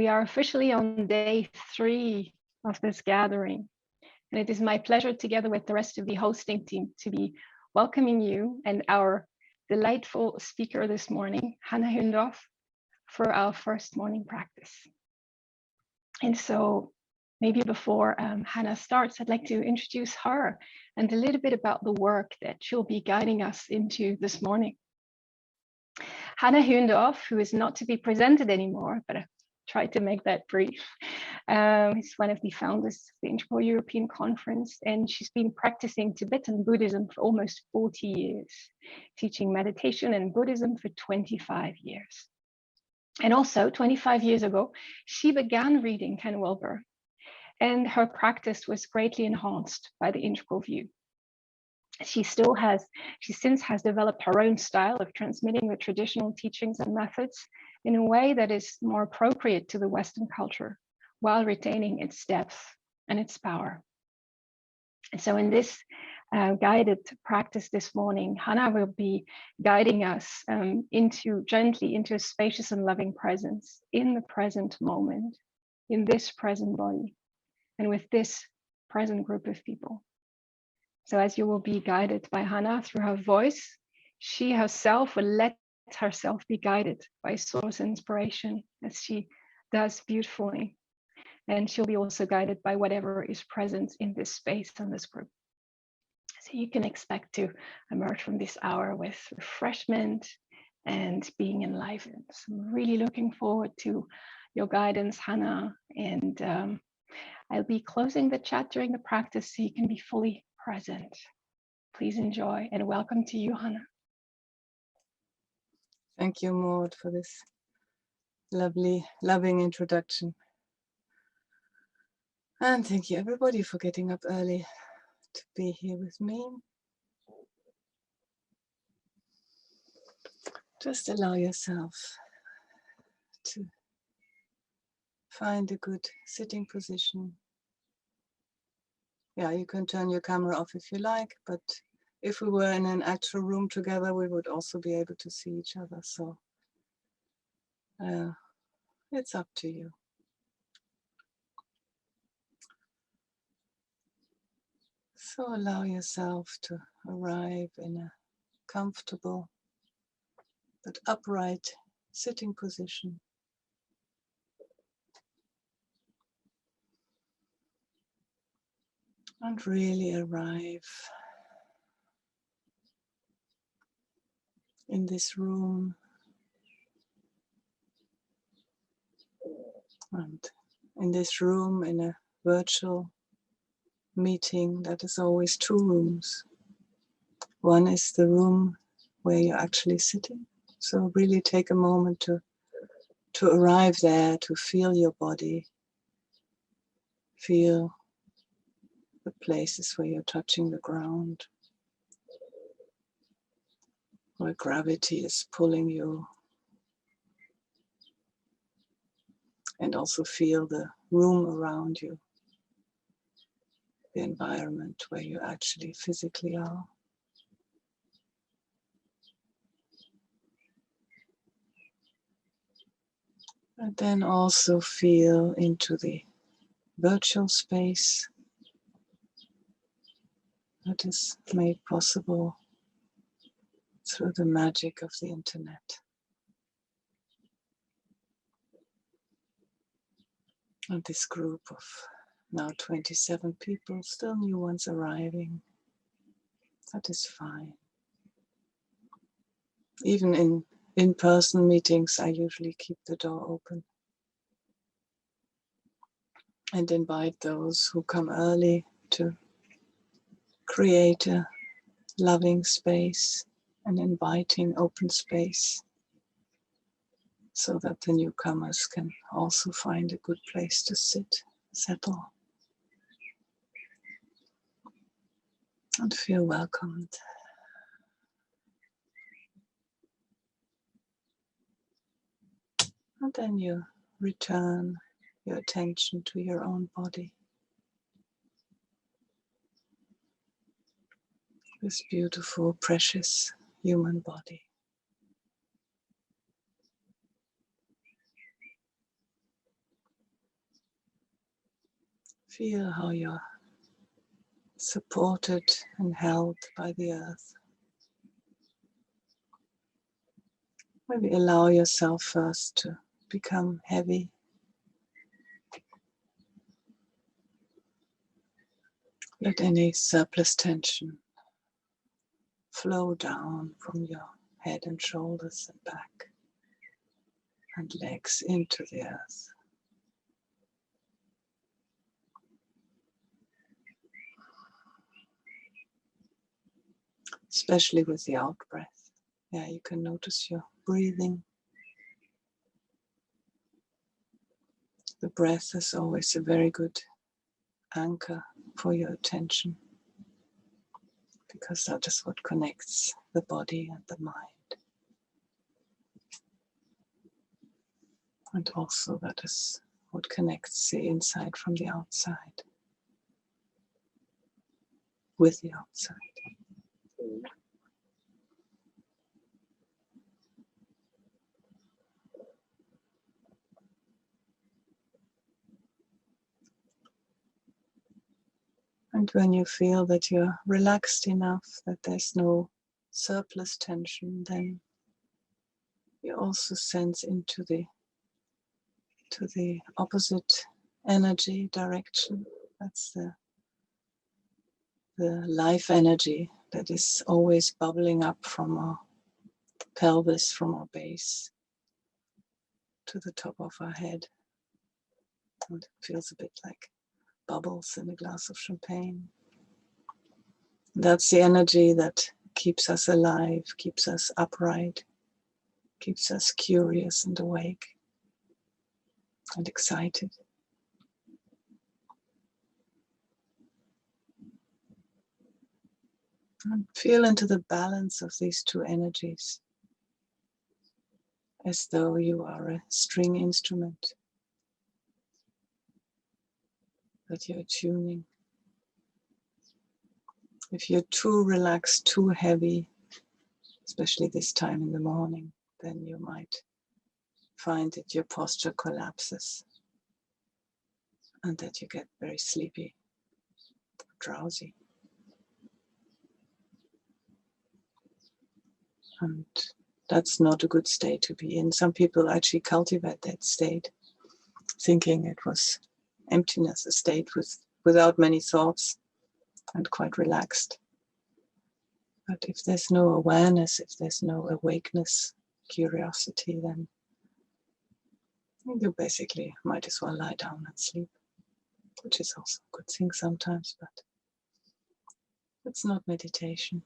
we are officially on day 3 of this gathering. And it is my pleasure, together with the rest of the hosting team, to be welcoming you and our delightful speaker this morning, Hanna Hündorf, for our first morning practice. And so maybe before Hanna starts, I'd like to introduce her and a little bit about the work that she'll be guiding us into this morning. Hanna Hündorf, who is not to be presented anymore, but I tried to make that brief, is one of the founders of the Integral European Conference, and she's been practicing Tibetan Buddhism for almost 40 years, teaching meditation and Buddhism for 25 years. And also 25 years ago, she began reading Ken Wilber, and her practice was greatly enhanced by the integral view. She since has developed her own style of transmitting the traditional teachings and methods in a way that is more appropriate to the Western culture, while retaining its depth and its power. And so in this guided practice this morning, Hanna will be guiding us gently into a spacious and loving presence in the present moment, in this present body, and with this present group of people. So as you will be guided by Hanna through her voice, she herself will let herself be guided by source inspiration, as she does beautifully. And she'll be also guided by whatever is present in this space and this group. So you can expect to emerge from this hour with refreshment and being enlivened. So I'm really looking forward to your guidance, Hanna. And I'll be closing the chat during the practice so you can be fully present. Please enjoy, and welcome to you, Hanna. Thank you, Maud, for this lovely, loving introduction. And thank you, everybody, for getting up early to be here with me. Just allow yourself to find a good sitting position. Yeah, you can turn your camera off if you like, but if we were in an actual room together, we would also be able to see each other. So it's up to you. So allow yourself to arrive in a comfortable but upright sitting position. And really arrive in this room and in this room in a virtual meeting that is always 2 rooms. One is the room where you're actually sitting. So really take a moment to arrive there, to feel your body, feel the places where you're touching the ground, where gravity is pulling you, and also feel the room around you, the environment where you actually physically are. And then also feel into the virtual space that is made possible through the magic of the internet. And this group of now 27 people, still new ones arriving, that is fine. Even in-person meetings, I usually keep the door open and invite those who come early to create a loving space, an inviting open space, so that the newcomers can also find a good place to sit, settle, and feel welcomed. And then you return your attention to your own body. This beautiful, precious human body. Feel how you're supported and held by the earth. Maybe allow yourself first to become heavy. Let any surplus tension flow down from your head and shoulders and back and legs into the earth. Especially with the out breath. Yeah, you can notice your breathing. The breath is always a very good anchor for your attention, because that is what connects the body and the mind. And also that is what connects the inside from the outside, with the outside. And when you feel that you're relaxed enough, that there's no surplus tension, then you also sense into the opposite energy direction. That's the life energy that is always bubbling up from our pelvis, from our base to the top of our head. And it feels a bit like bubbles in a glass of champagne. That's the energy that keeps us alive, keeps us upright, keeps us curious and awake and excited. And feel into the balance of these two energies, as though you are a string instrument that you're tuning. If you're too relaxed, too heavy, especially this time in the morning, then you might find that your posture collapses and that you get very sleepy, drowsy. And that's not a good state to be in. Some people actually cultivate that state, thinking it was emptiness, a state without many thoughts and quite relaxed. But if there's no awareness, if there's no awakeness, curiosity, then you basically might as well lie down and sleep, which is also a good thing sometimes, but it's not meditation.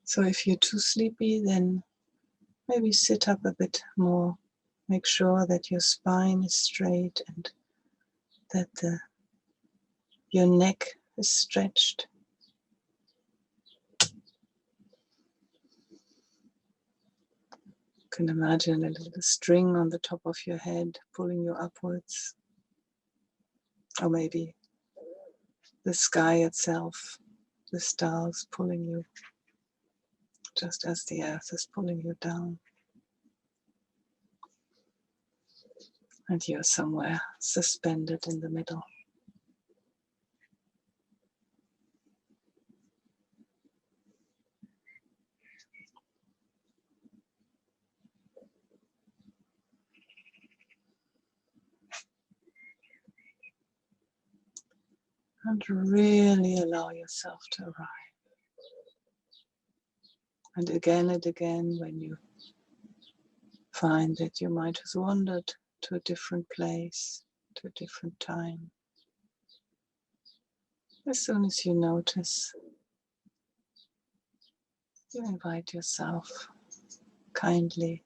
So if you're too sleepy, then maybe sit up a bit more. Make sure that your spine is straight and that your neck is stretched. You can imagine a little string on the top of your head pulling you upwards. Or maybe the sky itself, the stars pulling you, just as the earth is pulling you down. And you're somewhere suspended in the middle. And really allow yourself to arrive. And again, when you find that you might have wandered to a different place, to a different time, as soon as you notice, you invite yourself kindly,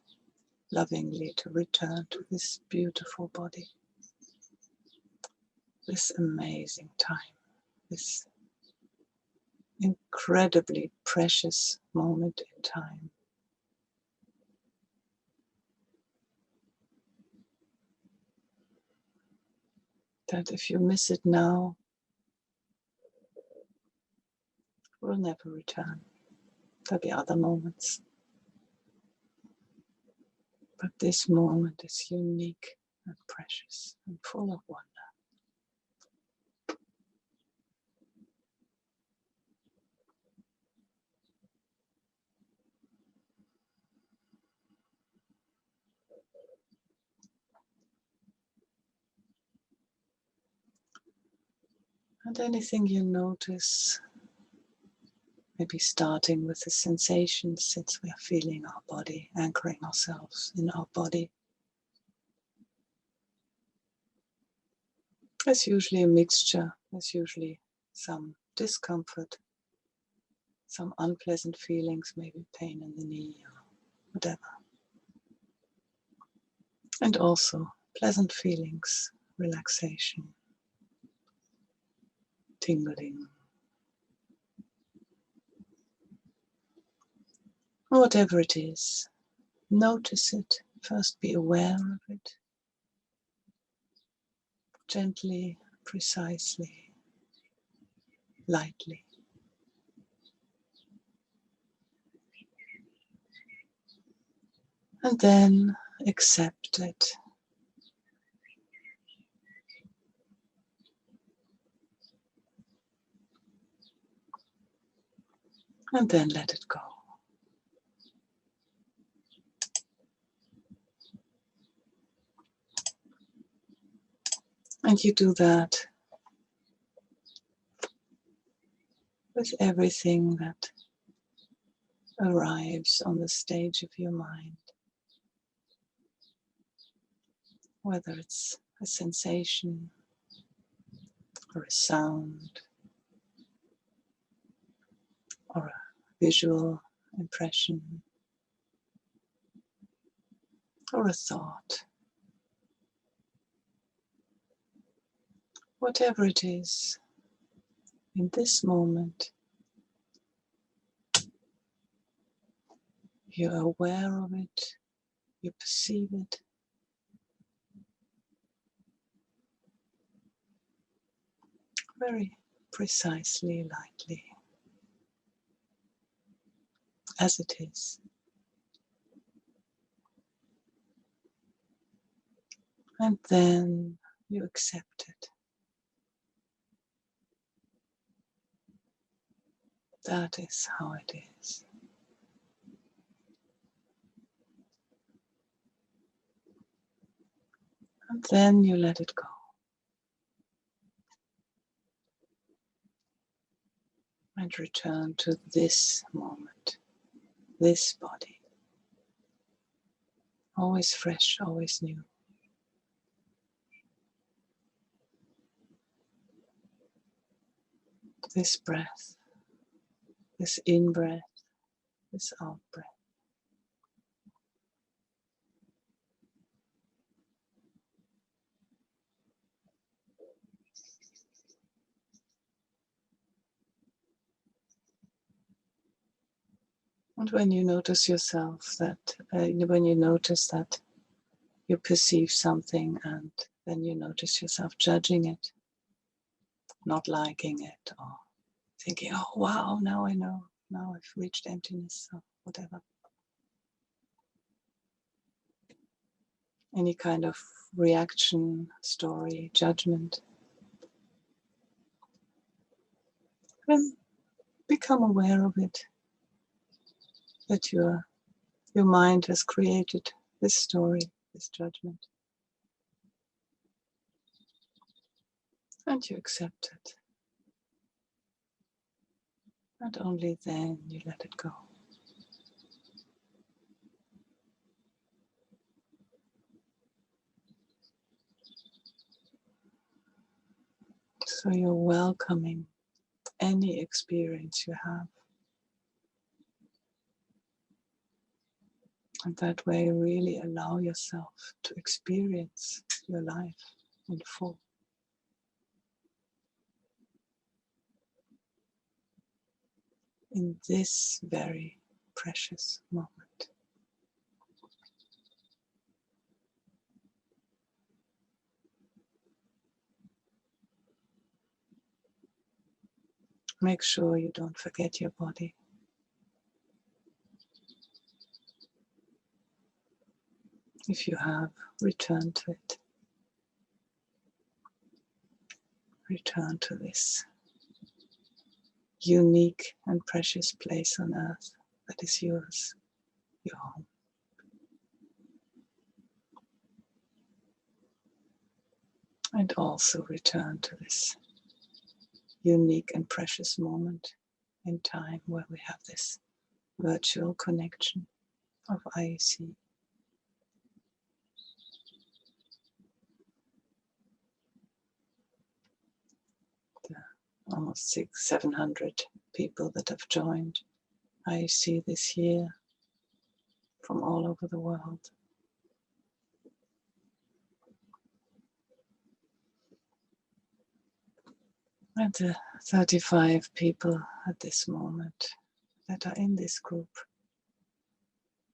lovingly to return to this beautiful body, this amazing time, this incredibly precious moment in time. That if you miss it now, will never return. There'll be other moments. But this moment is unique and precious and full of wonder. And anything you notice, maybe starting with the sensations, since we are feeling our body, anchoring ourselves in our body. There's usually a mixture, there's usually some discomfort, some unpleasant feelings, maybe pain in the knee or whatever. And also pleasant feelings, relaxation, tingling. Whatever it is, notice it. First be aware of it. Gently, precisely, lightly. And then accept it. And then let it go. And you do that with everything that arrives on the stage of your mind. Whether it's a sensation or a sound or a visual impression or a thought. Whatever it is, in this moment, you're aware of it, you perceive it, very precisely, lightly, as it is. And then you accept it. That is how it is. And then you let it go. And return to this moment, this body. Always fresh, always new. This breath, this in-breath, this out-breath. And when you notice yourself that, when you notice that you perceive something and then you notice yourself judging it, not liking it, or thinking, oh wow, now I know, now I've reached emptiness, or whatever. Any kind of reaction, story, judgment. Then become aware of it, that your mind has created this story, this judgment. And you accept it. And only then you let it go. So you're welcoming any experience you have. And that way really allow yourself to experience your life in full. In this very precious moment. Make sure you don't forget your body. If you have, return to it. return to this unique and precious place on earth that is yours, your home. And also return to this unique and precious moment in time where we have this virtual connection of IEC. The almost 600-700 people that have joined IEC this year from all over the world. And the 35 people at this moment that are in this group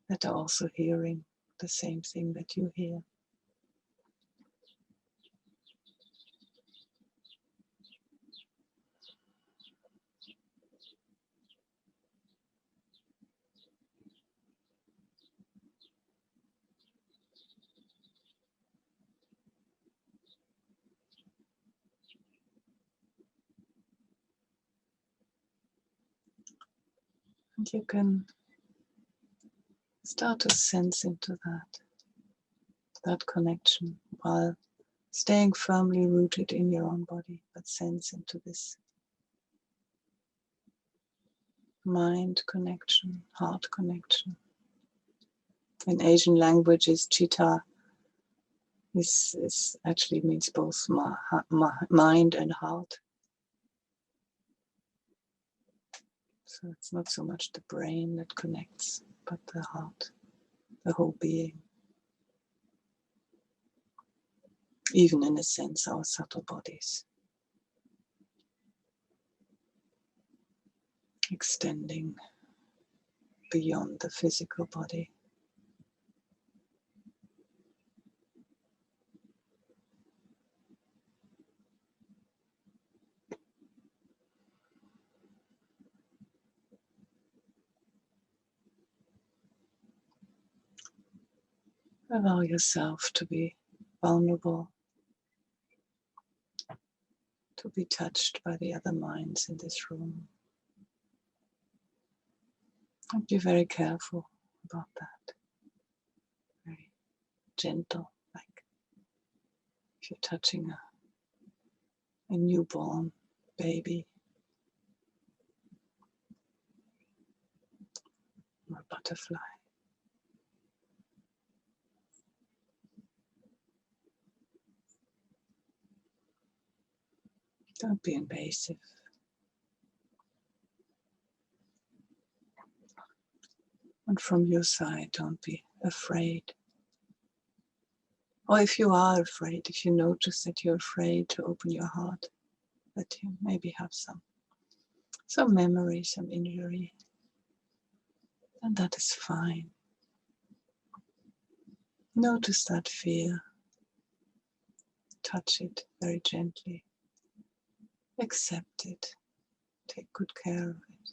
that are also hearing the same thing that you hear. And you can start to sense into that connection while staying firmly rooted in your own body, but sense into this mind connection, heart connection. In Asian languages, chitta is actually means both mind and heart. So it's not so much the brain that connects, but the heart, the whole being. Even in a sense, our subtle bodies. Extending beyond the physical body. Allow yourself to be vulnerable, to be touched by the other minds in this room. And be very careful about that. Very gentle, like if you're touching a newborn baby or a butterfly. Don't be invasive. And from your side, don't be afraid. Or if you are afraid, if you notice that you're afraid to open your heart, that you maybe have some memory, some injury, and that is fine. Notice that fear. Touch it very gently. Accept it. Take good care of it.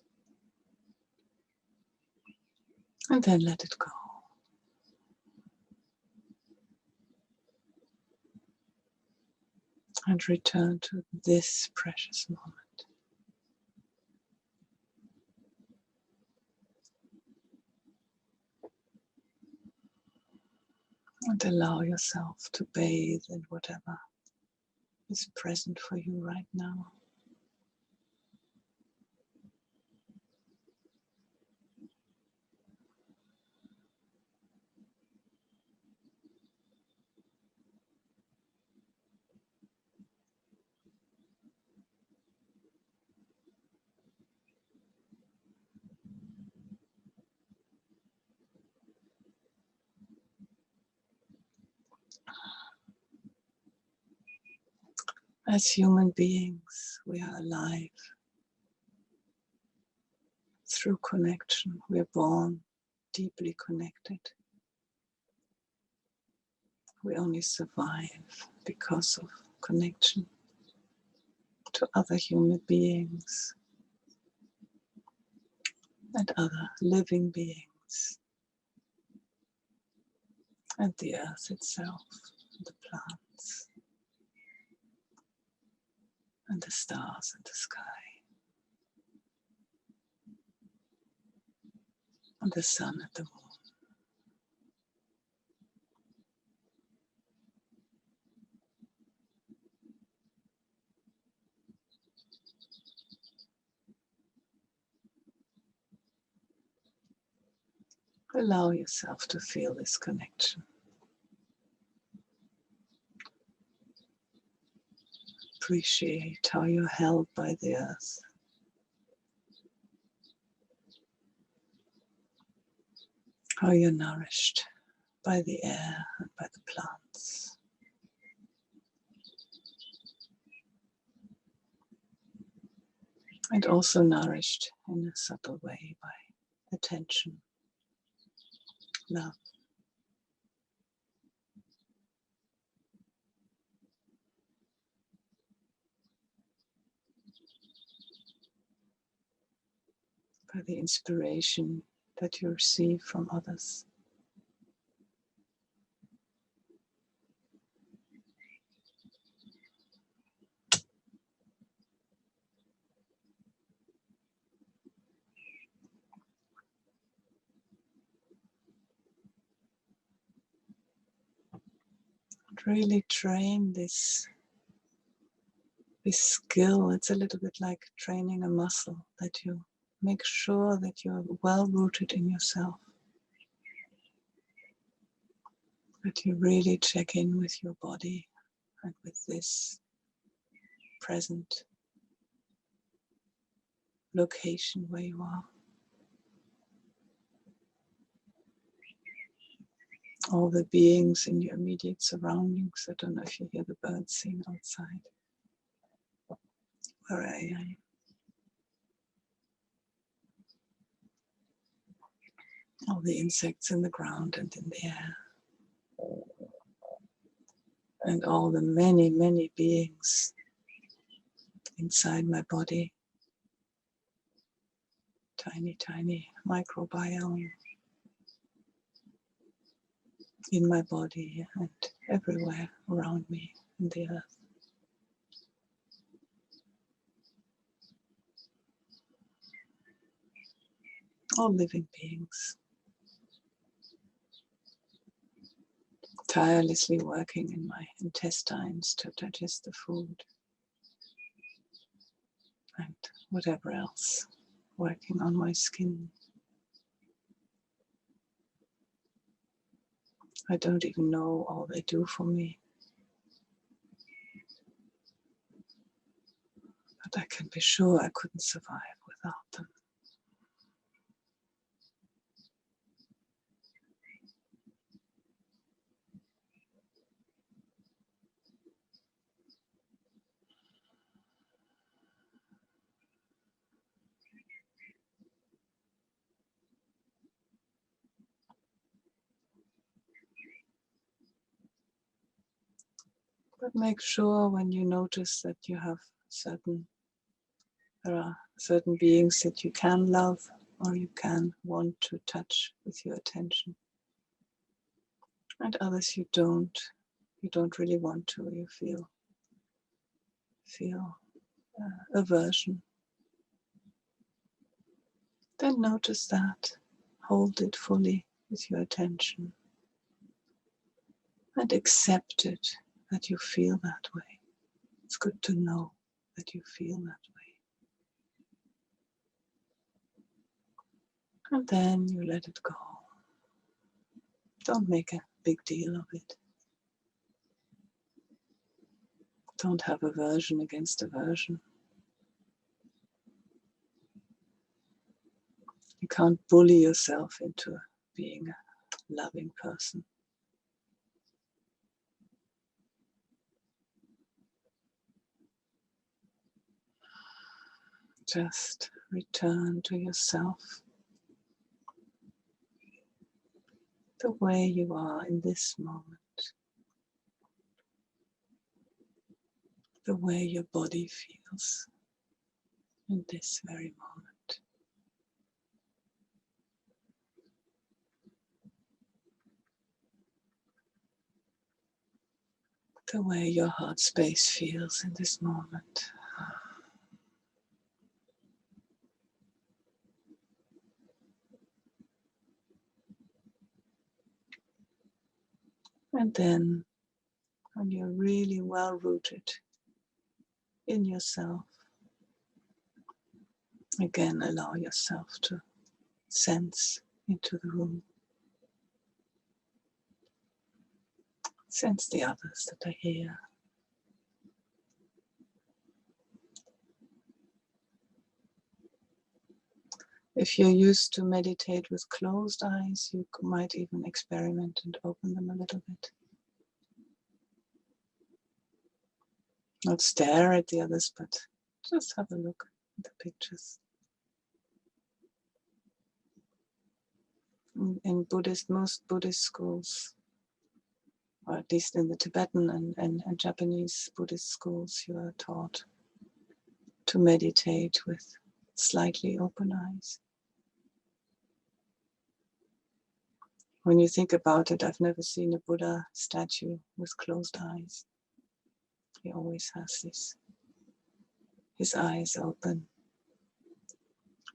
And then let it go. And return to this precious moment. And allow yourself to bathe in whatever is present for you right now. As human beings, we are alive through connection. We are born deeply connected. We only survive because of connection to other human beings and other living beings and the earth itself, the plants. and the stars and the sky, and the sun and the moon. Allow yourself to feel this connection. Appreciate how you're held by the earth. How you're nourished by the air and by the plants. And also nourished in a subtle way by attention, love. By the inspiration that you receive from others. Really train this skill. It's a little bit like training a muscle, that you make sure that you are well rooted in yourself, that you really check in with your body and with this present location where you are. All the beings in your immediate surroundings. I don't know if you hear the birds sing outside. Where I am. All the insects in the ground and in the air. And all the many, many beings inside my body. Tiny, tiny microbiome in my body and everywhere around me in the earth. All living beings. Tirelessly working in my intestines to digest the food. And whatever else, working on my skin. I don't even know all they do for me. But I can be sure I couldn't survive without them. But make sure when you notice that you have there are certain beings that you can love or you can want to touch with your attention. And others you don't really want to, you feel aversion. Then notice that, hold it fully with your attention and accept it that you feel that way. It's good to know that you feel that way. And then you let it go. Don't make a big deal of it. Don't have aversion against aversion. You can't bully yourself into being a loving person. Just return to yourself, the way you are in this moment, the way your body feels in this very moment. The way your heart space feels in this moment. And then, when you're really well rooted in yourself, again allow yourself to sense into the room. Sense the others that are here. If you're used to meditate with closed eyes, you might even experiment and open them a little bit. Not stare at the others, but just have a look at the pictures. In most Buddhist schools, or at least in the Tibetan and Japanese Buddhist schools, you are taught to meditate with slightly open eyes. When you think about it, I've never seen a Buddha statue with closed eyes. He always has his eyes open,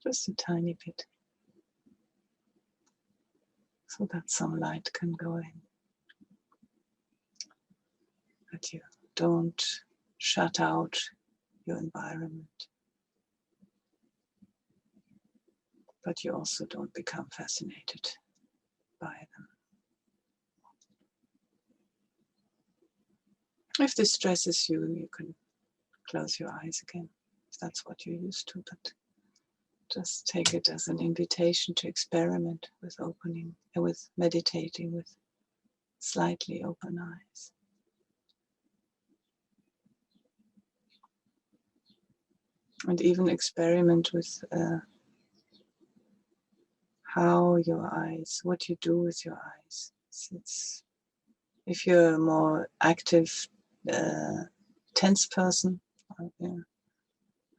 just a tiny bit, so that some light can go in. That you don't shut out your environment, but you also don't become fascinated by them. If this stresses you, you can close your eyes again, if that's what you're used to, but just take it as an invitation to experiment with with meditating with slightly open eyes. And even experiment with what you do with your eyes. If you're a more active, tense person,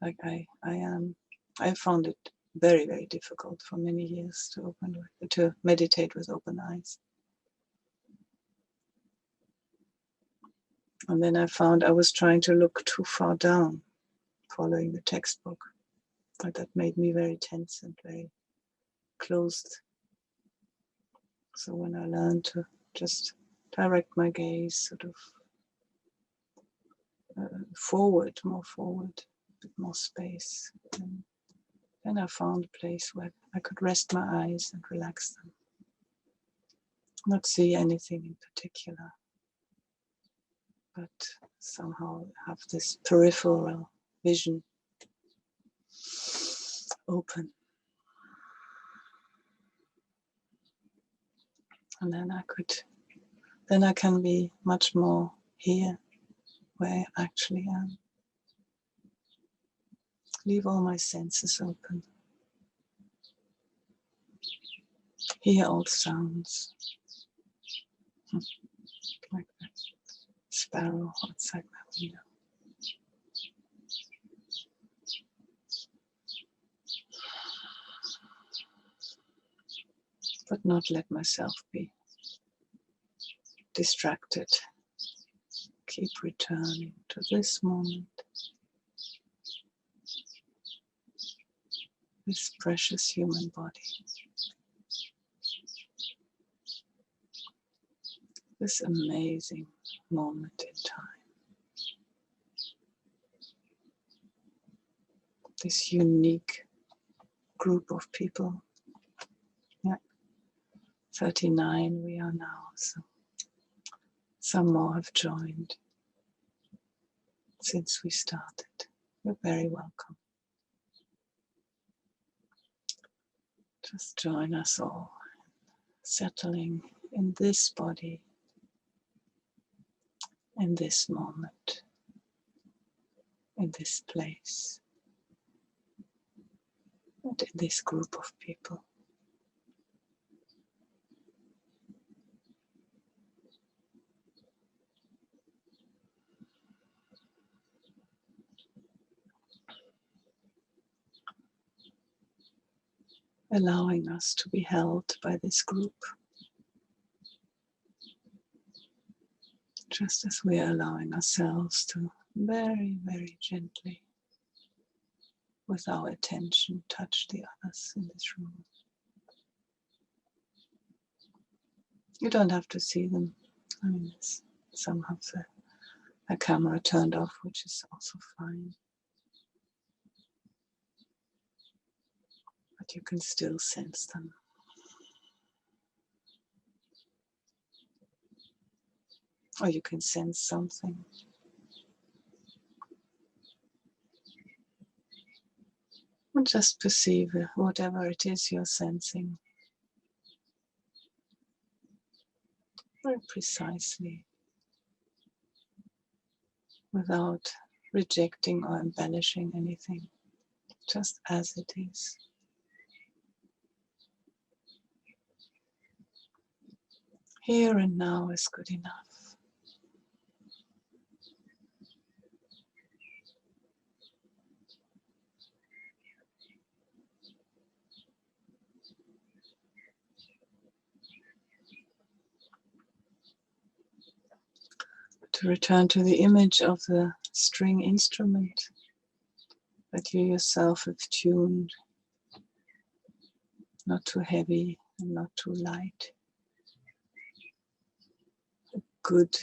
like I am, I found it very, very difficult for many years to meditate with open eyes. And then I found I was trying to look too far down, following the textbook. But that made me very tense and very closed. So when I learned to just direct my gaze sort of more forward, a bit more space, and then I found a place where I could rest my eyes and relax them. Not see anything in particular, but somehow have this peripheral vision open. And then I can be much more here, where I actually am. Leave all my senses open. Hear all sounds. Like that sparrow outside my window. But not let myself be distracted. Keep returning to this moment. This precious human body. This amazing moment in time. This unique group of people. 39 we are now, so some more have joined since we started. You're very welcome. Just join us all, settling in this body, in this moment, in this place, and in this group of people. Allowing us to be held by this group, just as we are allowing ourselves to very, very gently, with our attention, touch the others in this room. You don't have to see them. I mean, some have the camera turned off, which is also fine. But you can still sense them. Or you can sense something. And just perceive whatever it is you're sensing very precisely, without rejecting or embellishing anything, just as it is. Here and now is good enough. To return to the image of the string instrument that you yourself have tuned, not too heavy and not too light. A good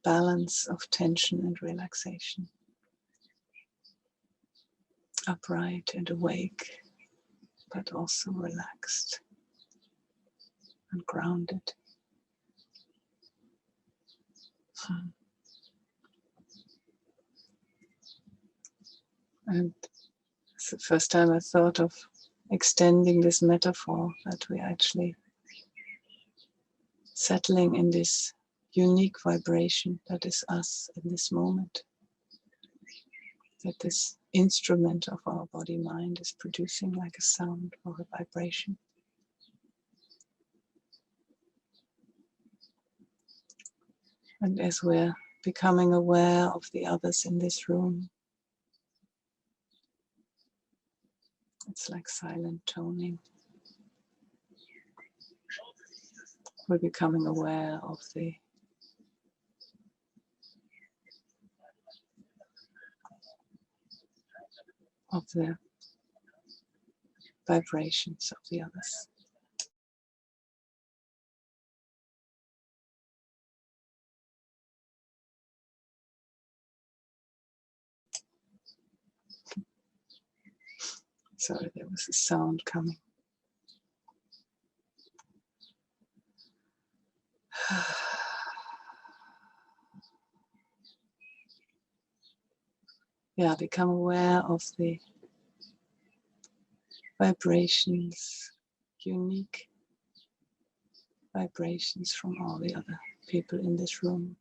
balance of tension and relaxation. Upright and awake, but also relaxed and grounded. And it's the first time I thought of extending this metaphor, that we're actually settling in this unique vibration that is us in this moment. That this instrument of our body-mind is producing like a sound or a vibration. And as we're becoming aware of the others in this room, it's like silent toning. We're becoming aware of the vibrations of the others. Sorry, there was a sound coming. Yeah, become aware of the vibrations, unique vibrations from all the other people in this room,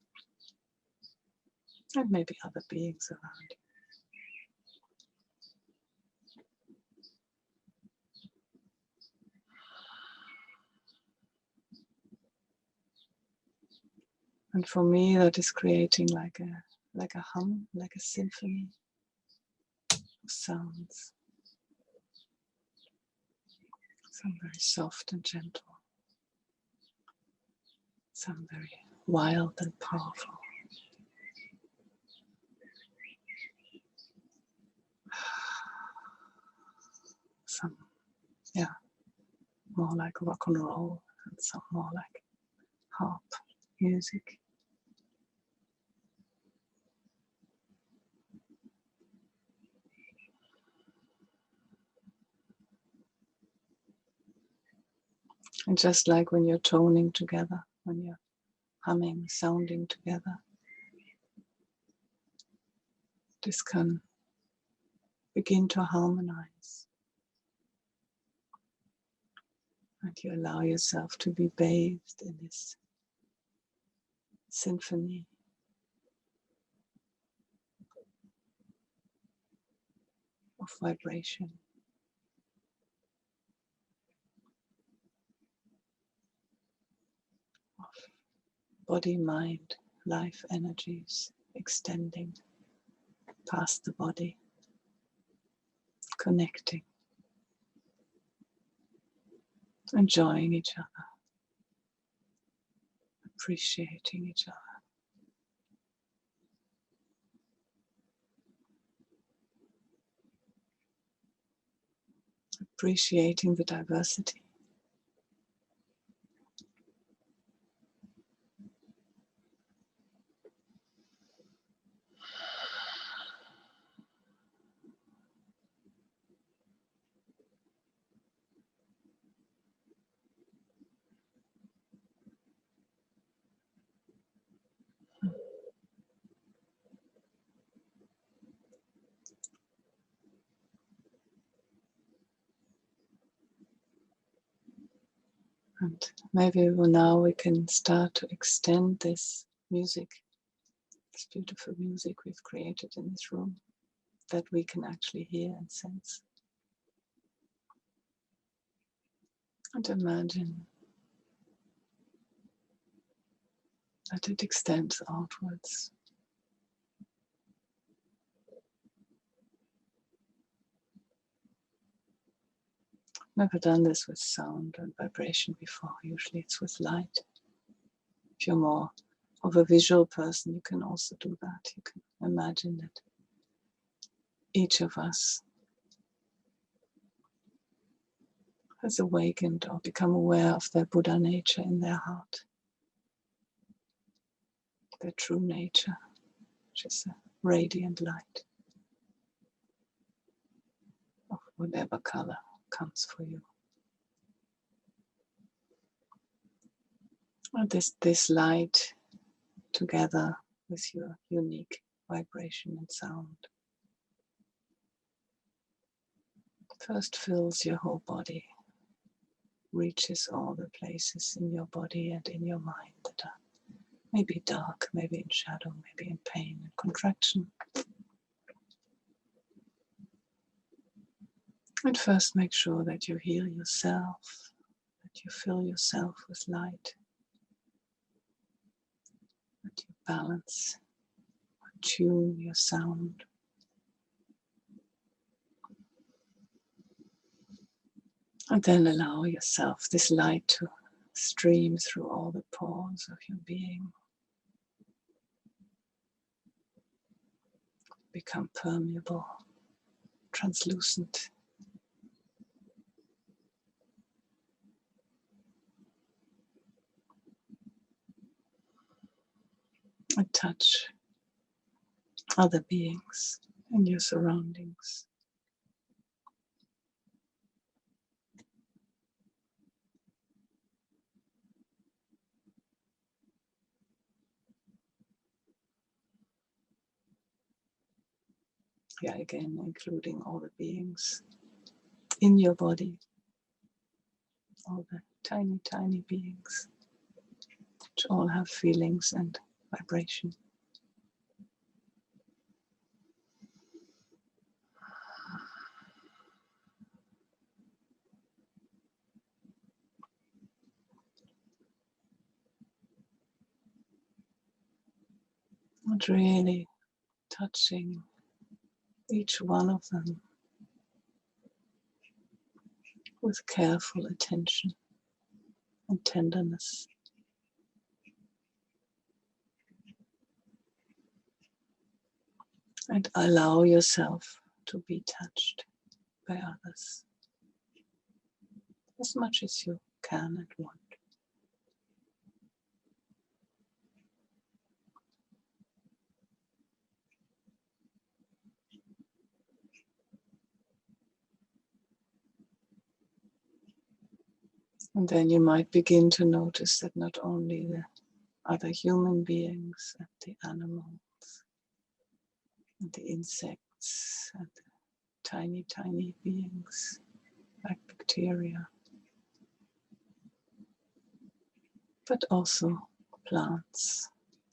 and maybe other beings around. And for me, that is creating like a hum, like a symphony of sounds. Some very soft and gentle, some very wild and powerful. Some, more like rock and roll, and some more like harp music. And just like when you're toning together, when you're humming, sounding together, this can begin to harmonize. And you allow yourself to be bathed in this symphony of vibration, of body, mind, life energies extending past the body, connecting, enjoying each other, appreciating each other. Appreciating the diversity And maybe now we can start to extend this music, this beautiful music we've created in this room, that we can actually hear and sense. And imagine that it extends outwards. Never done this with sound and vibration before. Usually it's with light. If you're more of a visual person, you can also do that. You can imagine that each of us has awakened or become aware of their Buddha nature in their heart, their true nature, which is a radiant light of whatever color comes for you. And this light, together with your unique vibration and sound, first fills your whole body, reaches all the places in your body and in your mind that are maybe dark, maybe in shadow, maybe in pain and contraction. And first make sure that you heal yourself, that you fill yourself with light, that you balance, tune your sound. And then allow yourself this light to stream through all the pores of your being, become permeable, translucent. And touch other beings in your surroundings. Yeah, again, including all the beings in your body, all the tiny, tiny beings, which all have feelings and vibration. And really touching each one of them with careful attention and tenderness. And allow yourself to be touched by others as much as you can and want. And then you might begin to notice that not only the other human beings and the animals and the insects and the tiny, tiny beings like bacteria, but also plants,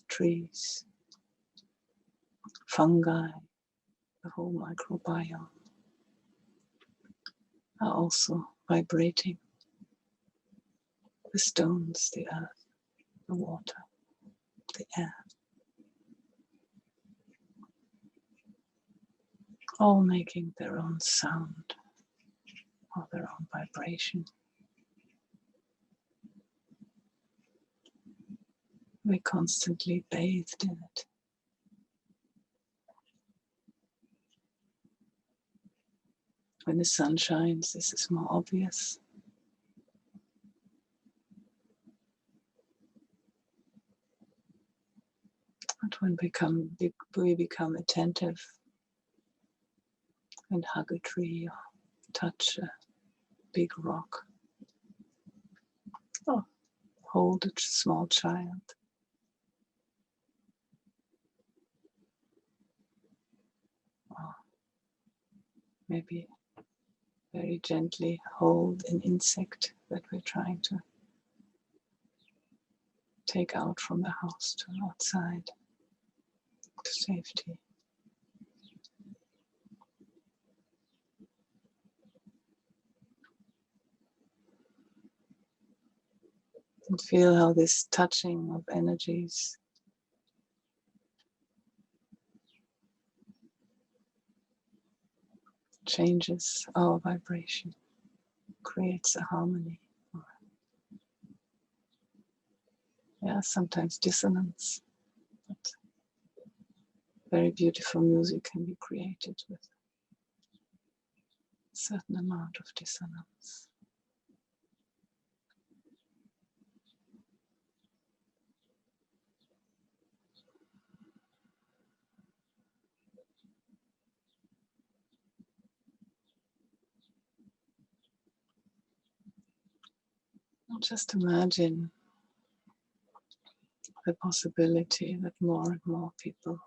trees, fungi, the whole microbiome are also vibrating. The stones, the earth, the water, the air, all making their own sound or their own vibration. We're constantly bathed in it. When the sun shines, this is more obvious. But when we become attentive and hug a tree or touch a big rock or hold a small child, or maybe very gently hold an insect that we're trying to take out from the house to outside, to safety. And feel how this touching of energies changes our vibration, creates a harmony. Yeah, sometimes dissonance, but very beautiful music can be created with a certain amount of dissonance. Just imagine the possibility that more and more people,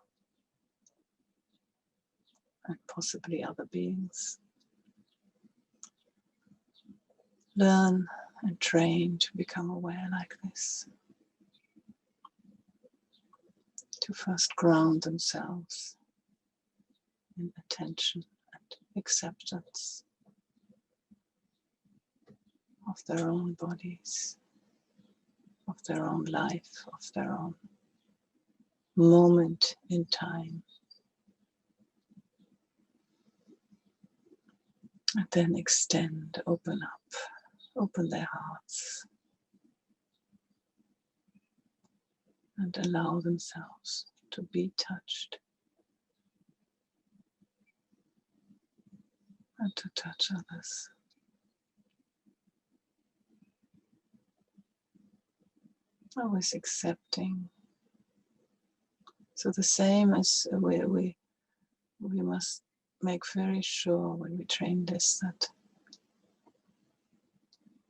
and possibly other beings, learn and train to become aware like this, to first ground themselves in attention and acceptance of their own bodies, of their own life, of their own moment in time. And then extend, open up, open their hearts and allow themselves to be touched and to touch others. Always accepting. So the same as we must make very sure when we train this that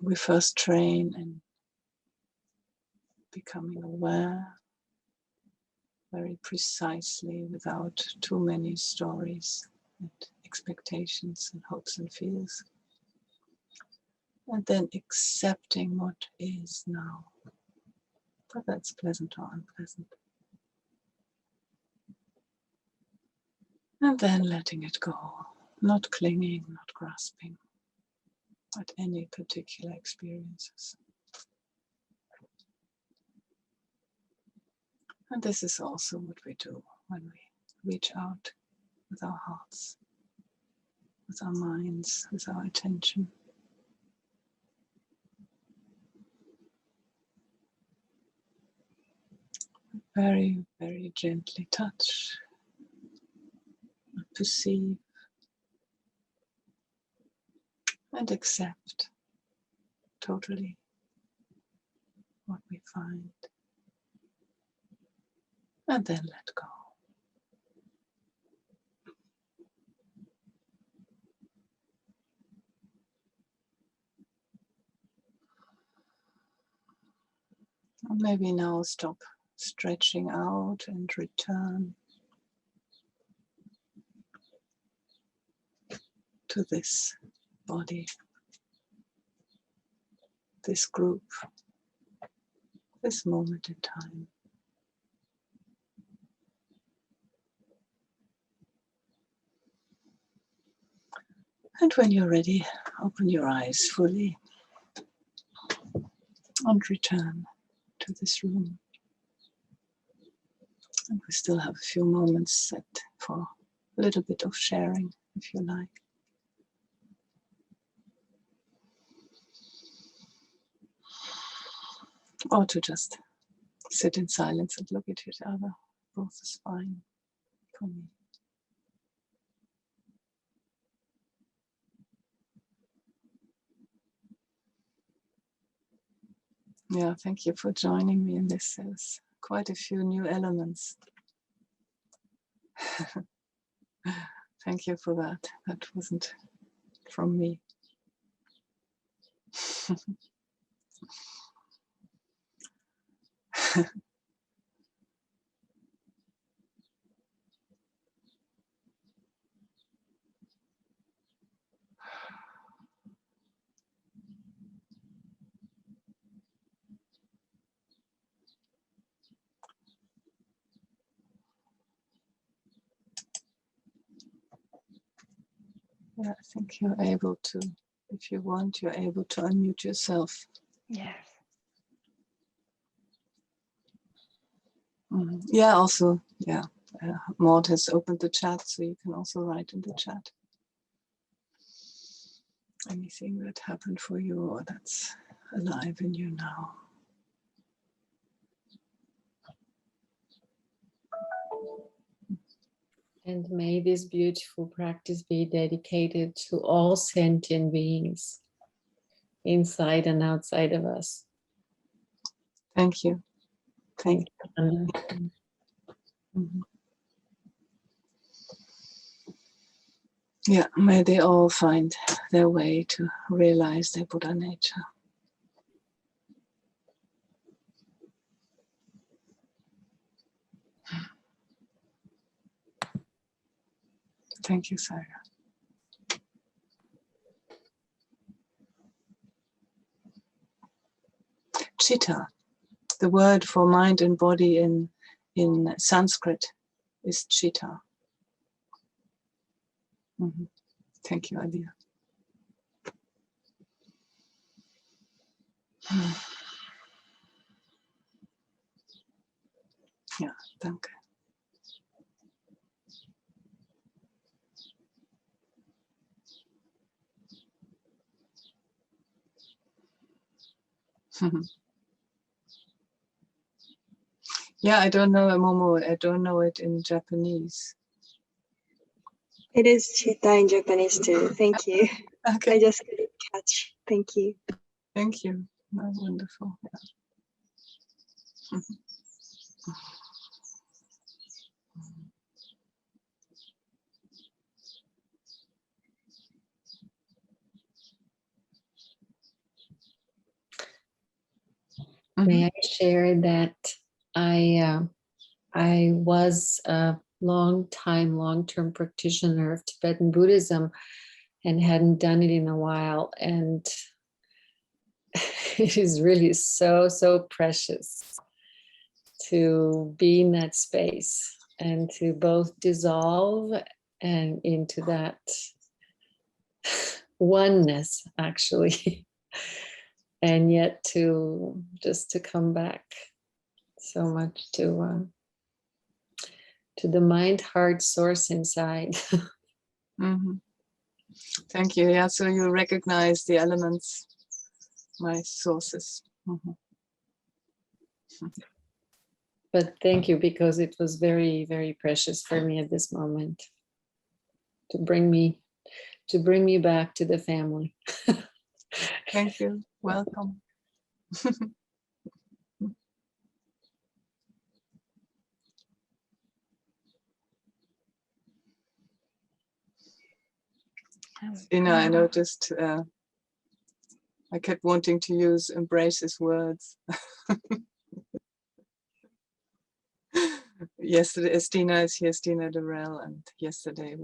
we first train in becoming aware very precisely without too many stories and expectations and hopes and fears. And then accepting what is now, whether that's pleasant or unpleasant. And then letting it go, not clinging, not grasping at any particular experiences. And this is also what we do when we reach out with our hearts, with our minds, with our attention. Very, very gently touch, perceive, and accept totally what we find. And then let go. And maybe now stop stretching out and return to this body, this group, this moment in time. And when you're ready, open your eyes fully and return to this room. And we still have a few moments set for a little bit of sharing, if you like. Or to just sit in silence and look at each other. Both is fine for me. Yeah, thank you for joining me in this. There's quite a few new elements. Thank you for that. That wasn't from me. Yeah, I think you're able to, if you want, you're able to unmute yourself. Yes. Yeah, also, yeah. Maud has opened the chat, so you can also write in the chat anything that happened for you or that's alive in you now. And may this beautiful practice be dedicated to all sentient beings inside and outside of us. Thank you. Thank you, Hanna. you. Yeah, may they all find their way to realize their Buddha nature. Thank you, Sarah. Chitta, the word for mind and body in Sanskrit is chitta. Thank you, Adia. Ja, danke. Yeah, I don't know, Momo, I don't know it in Japanese. It is chitta in Japanese too. Thank you. Okay. I just couldn't catch. Thank you. Thank you. Oh, wonderful. Yeah. May I share that I was a long-term practitioner of Tibetan Buddhism and hadn't done it in a while. And it is really so precious to be in that space and to both dissolve and into that oneness, actually. And yet to just to come back so much to the mind heart source inside. Thank you. Yeah, so you recognize the elements, my sources. But thank you, because it was very precious for me at this moment to bring me back to the family. Thank you. Welcome. I noticed I kept wanting to use Embrace's words. Yesterday, Stina is here, Stina Durrell, and yesterday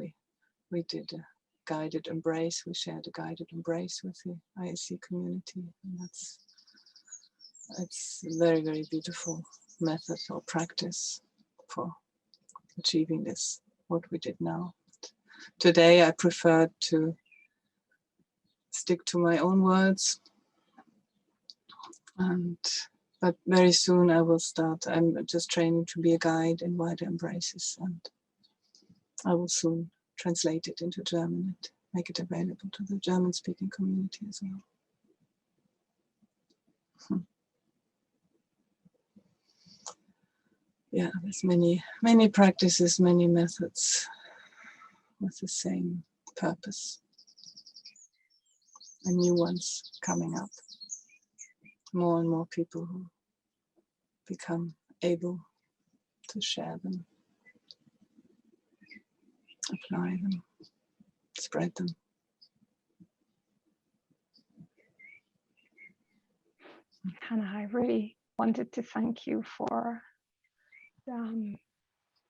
we did a guided embrace. We shared a guided embrace with the IEC community, and it's a very beautiful method or practice for achieving this, what we did now. Today I preferred to stick to my own words, but very soon I will start. I'm just training to be a guide in wider embraces, and I will soon translate it into German and make it available to the German-speaking community as well. Yeah, there's many practices, many methods with the same purpose, and new ones coming up. More and more people who become able to share them, apply them, spread them. Hanna, I really wanted to thank you for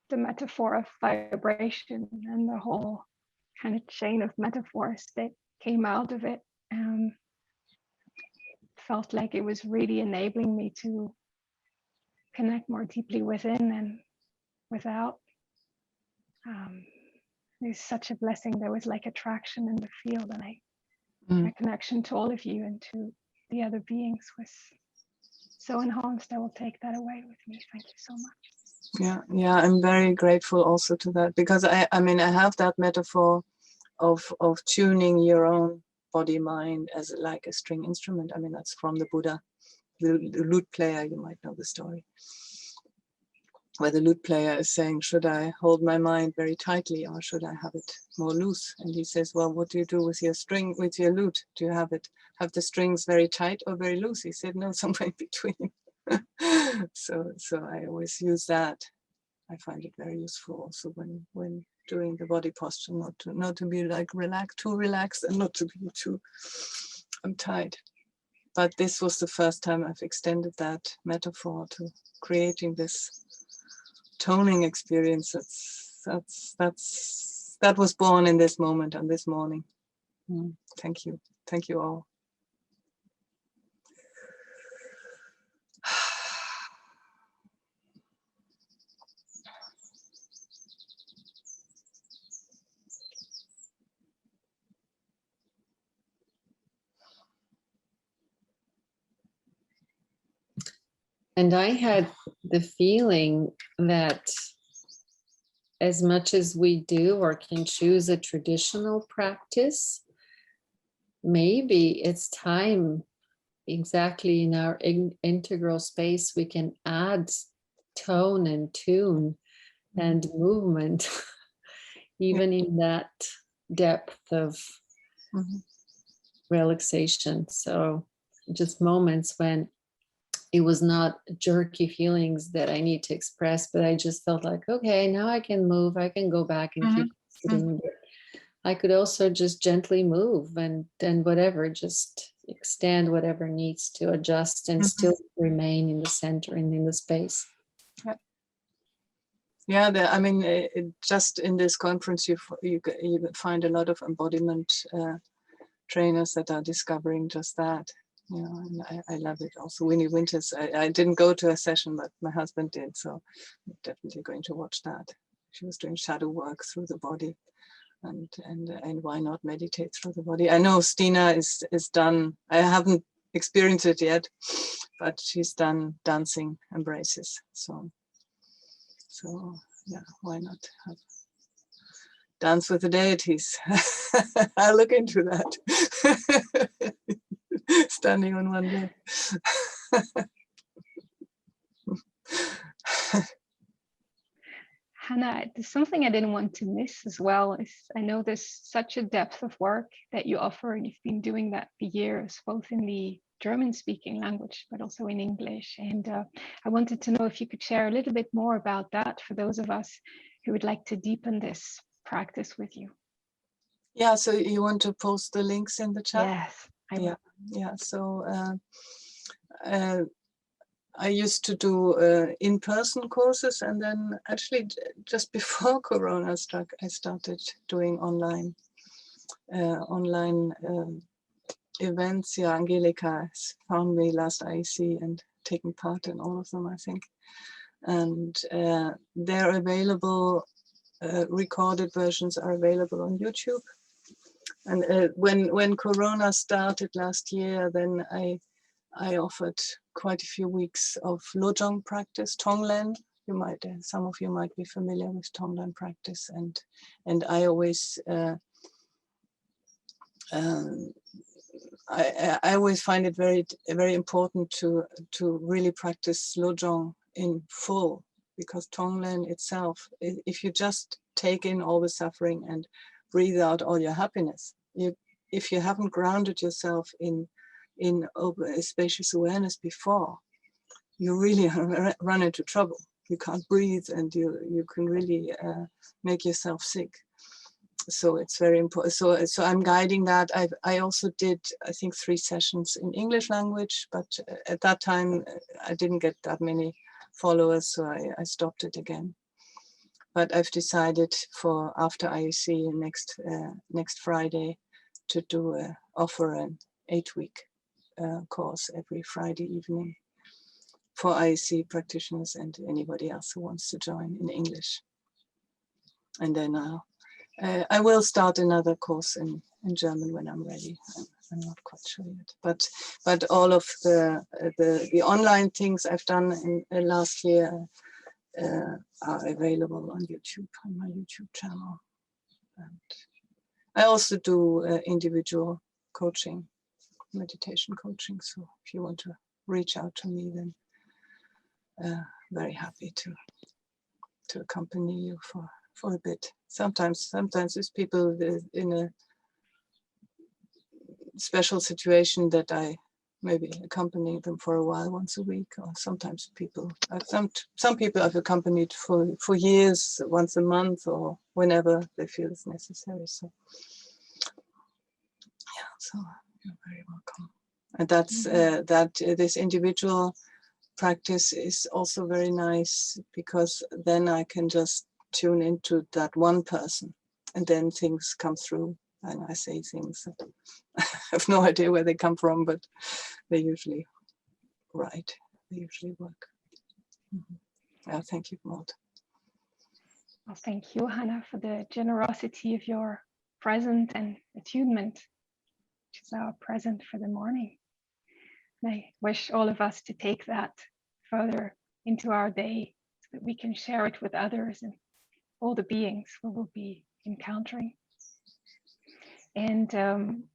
the metaphor of vibration and the whole kind of chain of metaphors that came out of it. Felt like it was really enabling me to connect more deeply within and without. It's such a blessing. There was like attraction in the field, and my connection to all of you and to the other beings was so enhanced. I will take that away with me. Thank you so much. Yeah, I'm very grateful also to that, because I mean, I have that metaphor of tuning your own body mind as like a string instrument. I mean, that's from the Buddha, the lute player. You might know the story, where the lute player is saying, should I hold my mind very tightly or should I have it more loose? And he says, well, what do you do with your string, with your lute? Do you have the strings very tight or very loose? He said, no, somewhere in between. So I always use that. I find it very useful also when doing the body posture, not to be like too relaxed and not to be too tight. But this was the first time I've extended that metaphor to creating this toning experience. That was born in this moment and this morning. Thank you all. And I had the feeling that as much as we do or can choose a traditional practice, maybe it's time exactly in our integral space we can add tone and tune and movement, even in that depth of relaxation. So just moments when it was not jerky feelings that I need to express, but I just felt like, okay, now I can move, I can go back and keep sitting. I could also just gently move and whatever, just extend whatever needs to adjust and still remain in the center and in the space. Yeah, I mean, just in this conference, you find a lot of embodiment trainers that are discovering just that. You know, and I love it. Also, Winnie Winters. I didn't go to a session, but my husband did, so I'm definitely going to watch that. She was doing shadow work through the body, and why not meditate through the body? I know Stina is done. I haven't experienced it yet, but she's done dancing embraces. So yeah, why not have dance with the deities? I'll look into that. Standing on one leg. Hanna, there's something I didn't want to miss as well. Is I know there's such a depth of work that you offer, and you've been doing that for years, both in the German-speaking language, but also in English. And I wanted to know if you could share a little bit more about that for those of us who would like to deepen this practice with you. Yeah, so you want to post the links in the chat? Yes, I will. Yeah. So I used to do in-person courses, and then actually just before Corona struck, I started doing online events. Yeah, Angelika found me last IEC and taken part in all of them, I think. And they're available, recorded versions are available on YouTube. And when Corona started last year, then I offered quite a few weeks of Lojong practice, Tonglen. You might, some of you might be familiar with Tonglen practice, and I always I always find it very important to really practice Lojong in full, because Tonglen itself, if you just take in all the suffering and breathe out all your happiness, if you haven't grounded yourself in spacious awareness before, you really run into trouble. You can't breathe, and you can really make yourself sick. So it's very important. So I'm guiding that. I also did, I think, 3 sessions in English language, but at that time I didn't get that many followers, so I stopped it again. But I've decided for after IEC next Friday to offer an 8-week course every Friday evening for IEC practitioners and anybody else who wants to join in English. And then I will start another course in German when I'm ready. I'm not quite sure yet, but all of the online things I've done in last year are available on YouTube, on my YouTube channel. And I also do individual coaching, meditation coaching. So if you want to reach out to me, then very happy to accompany you for a bit. Sometimes it's people in a special situation that I maybe accompany them for a while, once a week, or sometimes people. Some people I've accompanied for years, once a month, or whenever they feel it's necessary. So yeah, so you're very welcome. And that's this individual practice is also very nice, because then I can just tune into that one person, and then things come through, and I say things that I have no idea where they come from, but they usually right. They usually work. Yeah, thank you, Maud. Well, thank you, Hanna, for the generosity of your present and attunement, which is our present for the morning. And I wish all of us to take that further into our day, so that we can share it with others and all the beings we will be encountering. And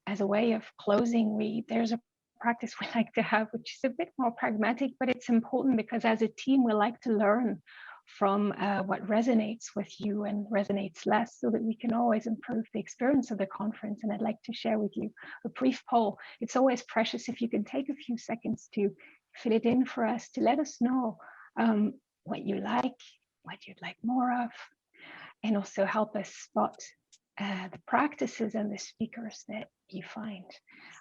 as a way of closing, there's a practice we like to have, which is a bit more pragmatic, but it's important because as a team, we like to learn from what resonates with you and resonates less, so that we can always improve the experience of the conference. And I'd like to share with you a brief poll. It's always precious if you can take a few seconds to fill it in for us, to let us know what you like, what you'd like more of, and also help us spot the practices and the speakers that you find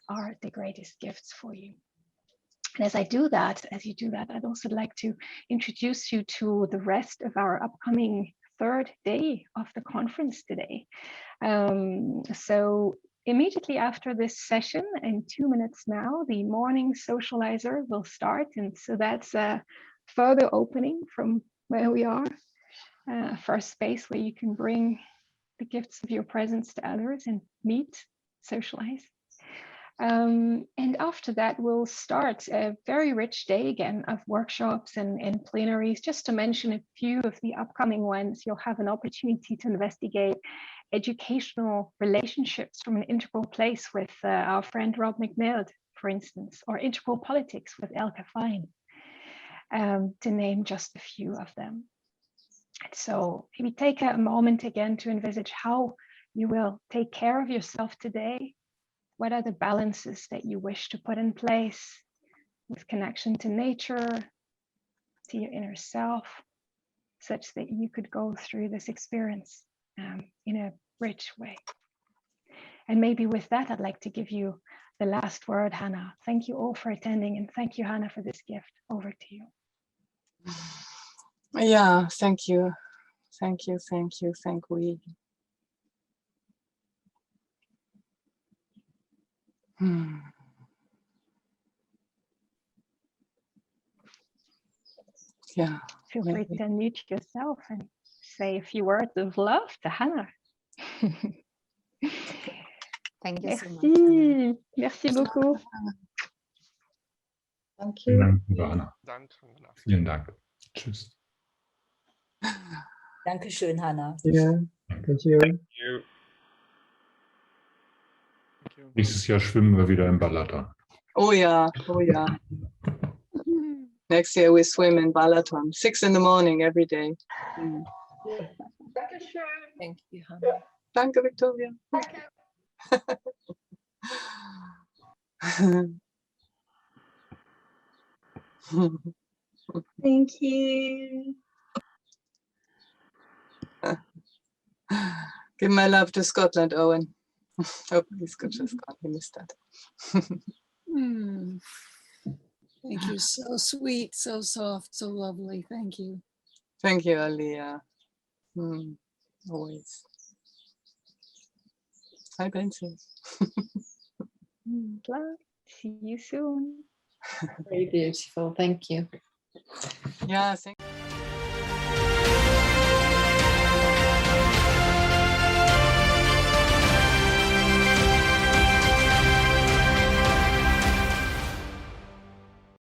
are the greatest gifts for you. And as you do that, I'd also like to introduce you to the rest of our upcoming third day of the conference today. So immediately after this session, in 2 minutes now, the morning socializer will start. And so that's a further opening from where we are, first space where you can bring the gifts of your presence to others and meet, socialize. And after that, we'll start a very rich day again of workshops and plenaries. Just to mention a few of the upcoming ones, you'll have an opportunity to investigate educational relationships from an integral place with our friend Rob McNeild, for instance, or integral politics with Elke Fine, to name just a few of them. So maybe take a moment again to envisage how you will take care of yourself today. What are the balances that you wish to put in place with connection to nature, to your inner self, such that you could go through this experience in a rich way? And maybe with that, I'd like to give you the last word, Hanna. Thank you all for attending, and thank you, Hanna, for this gift. Over to you. Yeah, thank you. Thank you, thank you, thank we. Yeah. Feel free to unmute yourself and say a few words of love to Hanna. Thank you so much. Merci. Merci beaucoup. Thank Vielen you. Dank, liebe Hanna. Vielen Dank. Tschüss. Dankeschön, Hanna. Yeah, thank you. Nächstes Jahr schwimmen wir wieder im Balaton. Oh yeah, oh yeah. Next year we swim in Balaton, 6 in the morning every day. Thank you, Hanna. Danke, Victoria. Thank you. Give my love to Scotland, Owen. Hope he's good to Scotland. He missed that. Thank you. So sweet, so soft, so lovely. Thank you. Thank you, Alia. Always. Hi, Benson. Love. See you soon. Very beautiful. Thank you. Yeah, thank you.